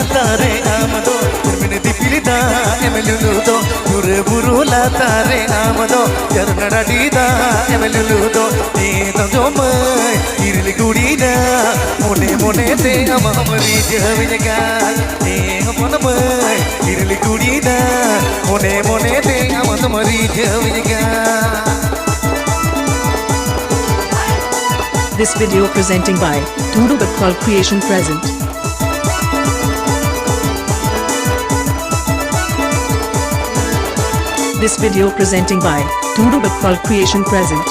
tare amado termine di pilida emeluludo pure burula tare amado yarnada dida emeluludo ni to jomai irili kudina mone mone te amamari javinga ni amonamai irili kudina mone mone te amamari javinga. This video presenting by Tudu Bakal Creation present. This video presenting by Tudu Bakal Creation present.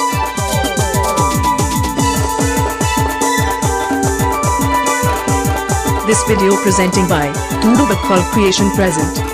This video presenting by Tudu Bakal Creation present.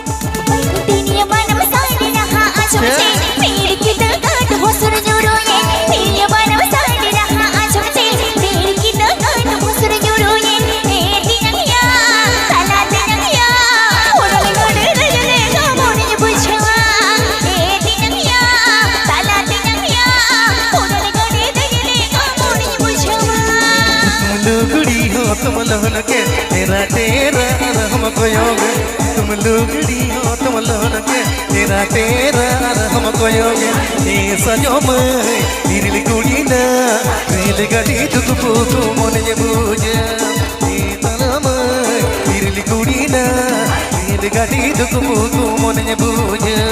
तुम लोहन के तेरा तेरा रहम को योग तुम लुगड़ी हो तुम लोहन के तेरा तेरा रहम को योग ए सजो मैं तिरली कुड़ी ना रेल गाड़ी तुक पुकु मन ये बुझे ए तलम तिरली कुड़ी ना रेल गाड़ी तुक पुकु मन ये बुझे.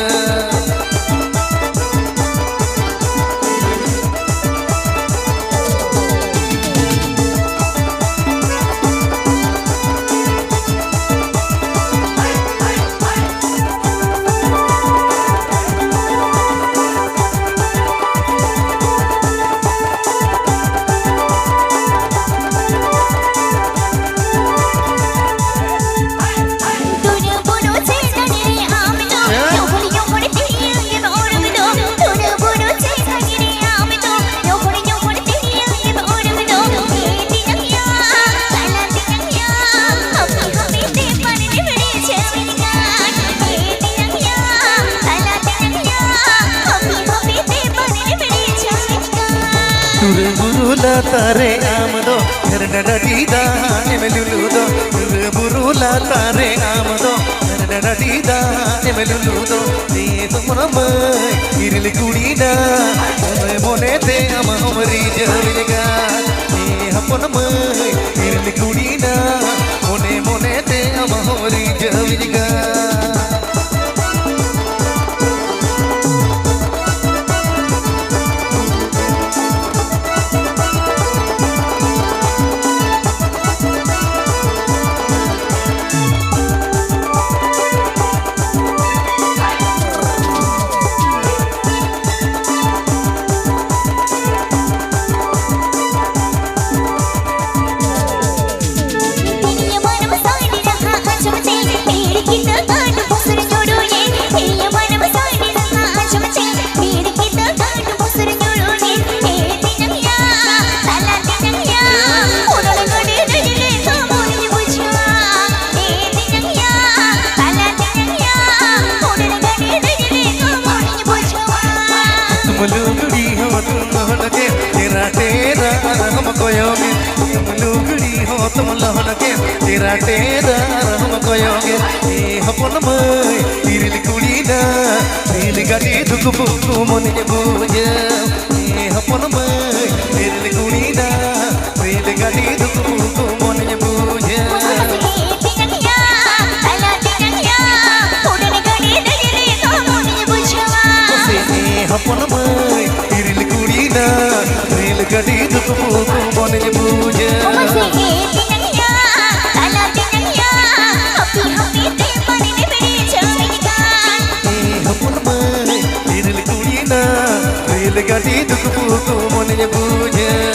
Burula tare amado yarnada dida emeluludo burula tare amado yarnada dida emeluludo ni tumramai irili kudina mone te amamari javinga ni haponamai irili kudina mone mone te amamari javinga. लुगड़ी हो तुम लोहन के तेरा तेरा रहम को योगे तुम लुगड़ी हो तुम लोहन के तेरा तेरा रहम को योगे ए हपन मई तिरली कुड़ी ना रेल गाड़ी दुख बुकु मन ये बुझे ए हपन मई तिरली कुड़ी ना रेल गाड़ी दुख बुकु मन ये बुझे. हपन मई तिरली कुड़ी ना रेल गाड़ी दुख बुकु मन ये बुझे. हपन मई तिरली कुड़ी ना रेल गाड़ी दुख बुकु मन ये बुझे.